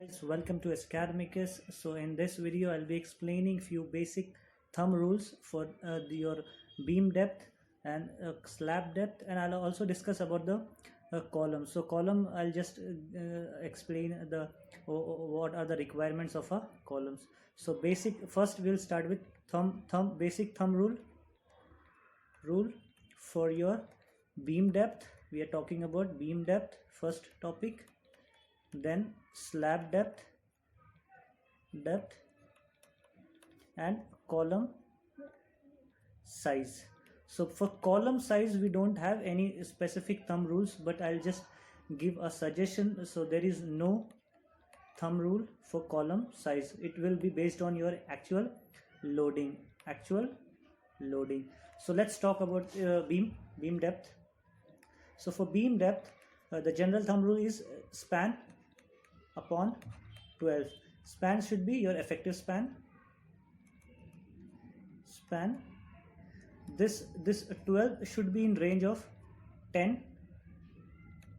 Guys, welcome to Academicus. So in this video I'll be explaining few basic thumb rules for your beam depth and slab depth, and I'll also discuss about the column. So column, I'll just explain the what are the requirements of a columns. So basic, first we'll start with basic thumb rule for your beam depth. We are talking about beam depth, first topic, then slab depth and column size. So for column size we don't have any specific thumb rules, but I'll just give a suggestion. So there is no thumb rule for column size. It will be based on your actual loading. So let's talk about beam depth. So for beam depth, the general thumb rule is span upon 12. Span should be your effective span. This 12 should be in range of 10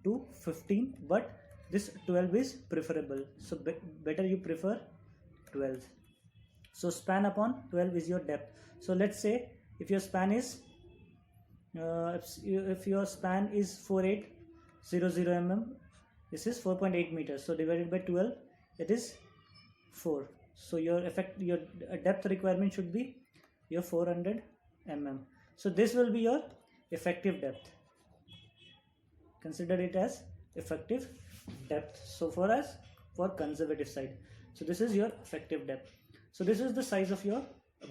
to 15, but this 12 is preferable. So better you prefer 12. So span upon 12 is your depth. So let's say if your span is if your span is 4800 mm, this is 4.8 meters. So divided by 12, it is 4. So your depth requirement should be your 400 mm. So this will be your effective depth. Consider it as effective depth. So for conservative side. So this is your effective depth. So this is the size of your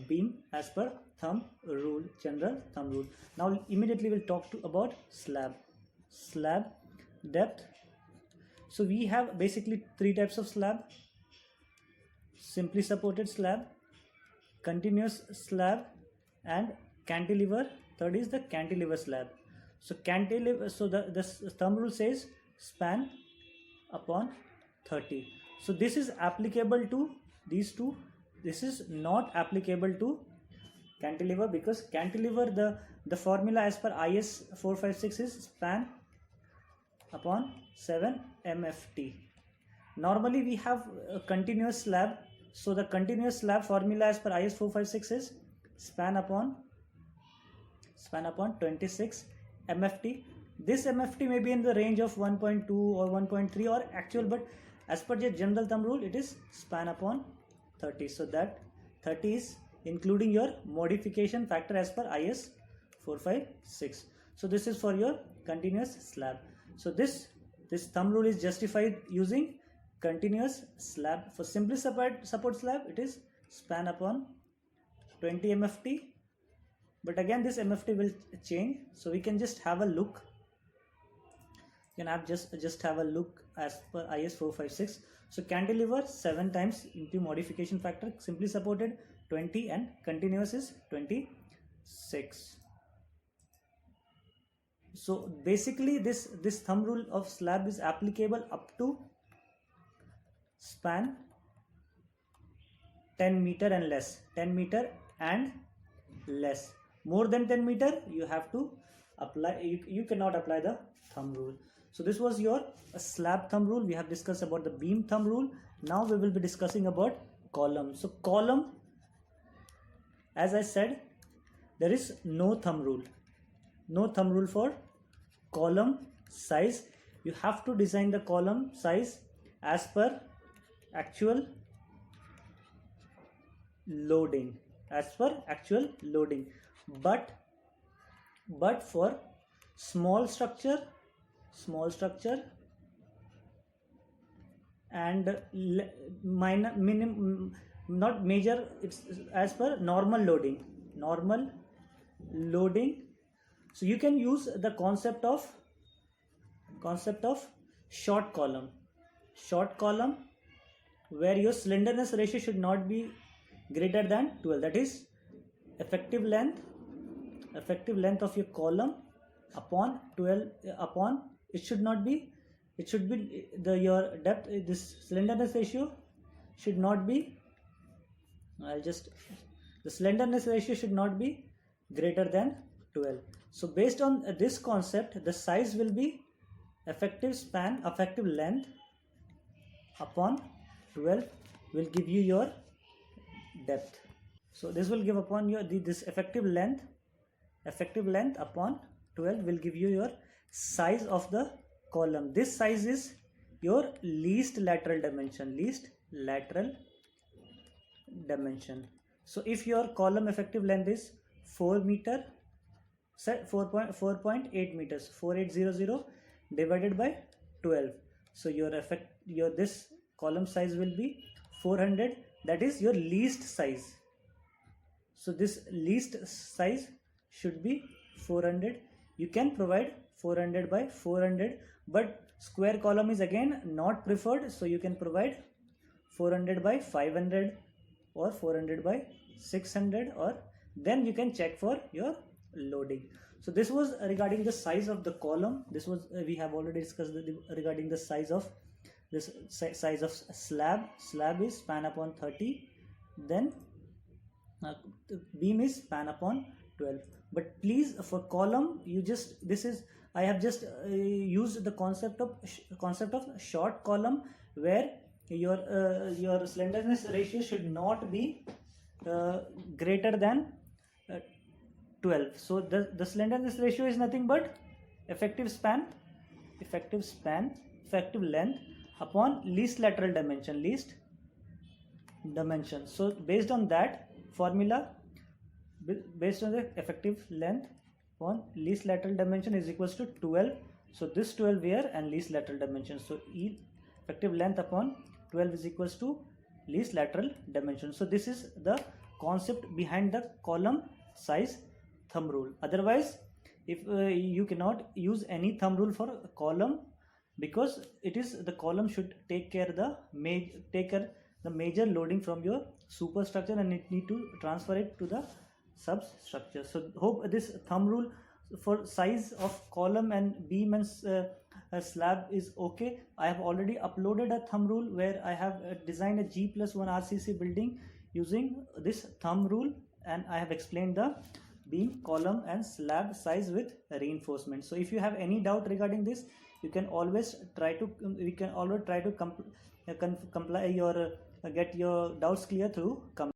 beam as per thumb rule, general thumb rule. Now immediately we'll talk about slab depth. So we have basically three types of slab: simply supported slab, continuous slab, and cantilever. Third is the cantilever slab. So cantilever, so the thumb rule says span upon 30. So this is applicable to these two. This is not applicable to cantilever, because cantilever, the formula as per IS 456 is span upon 7 MFT. Normally we have a continuous slab. So the continuous slab formula as per IS 456 is span upon 26 MFT. This MFT may be in the range of 1.2 or 1.3 or actual, but as per the general thumb rule it is span upon 30. So that 30 is including your modification factor as per IS 456. So this is for your continuous slab. So this thumb rule is justified using continuous slab. For simply support slab, it is span upon 20 MFT. But again, this MFT will change. So we can just have a look. You can have just have a look as per IS 456. So cantilever 7 times into modification factor, simply supported 20, and continuous is 26. So basically this thumb rule of slab is applicable up to span 10 meter and less. 10 meter and less. More than 10 meter you have to apply, you cannot apply the thumb rule. So this was your slab thumb rule. We have discussed about the beam thumb rule. Now we will be discussing about column. So column, as I said, there is no thumb rule. No thumb rule for column size. You have to design the column size as per actual loading. But for small structure and not major, it's as per normal loading. So you can use the concept of short column, where your slenderness ratio should not be greater than 12. That is effective length of your column upon 12 upon, it should be your depth, this slenderness ratio should not be, the slenderness ratio should not be greater than 12. So based on this concept, the size will be effective length upon 12 will give you your depth. So this will give upon your this effective length upon 12 will give you your size of the column. This size is your least lateral dimension. So if your column effective length is 4 meter, set 4.8 meters, 4800 divided by 12. So your this column size will be 400. That is your least size. So this least size should be 400. You can provide 400 by 400, but square column is again not preferred. So you can provide 400 by 500 or 400 by 600, or then you can check for your loading. So this was regarding the size of the column. This was we have already discussed regarding the size of size of slab. Slab is span upon 30, then beam is span upon 12. But please, for column, you just I have just used the concept of short column, where your slenderness ratio should not be greater than 12. So the slenderness ratio is nothing but effective length upon least lateral dimension. So based on that formula, based on the effective length upon least lateral dimension is equals to 12. So this 12 here and least lateral dimension. So effective length upon 12 is equals to least lateral dimension. So this is the concept behind the column size thumb rule. Otherwise, if you cannot use any thumb rule for column, because the column should take care the major loading from your superstructure, and it need to transfer it to the substructure. So hope this thumb rule for size of column and beam and slab is okay. I have already uploaded a thumb rule where I have designed a G+1 RCC building using this thumb rule, and I have explained the beam, column and slab size with reinforcement. So if you have any doubt regarding this, you can always try to comply your get your doubts clear through comment.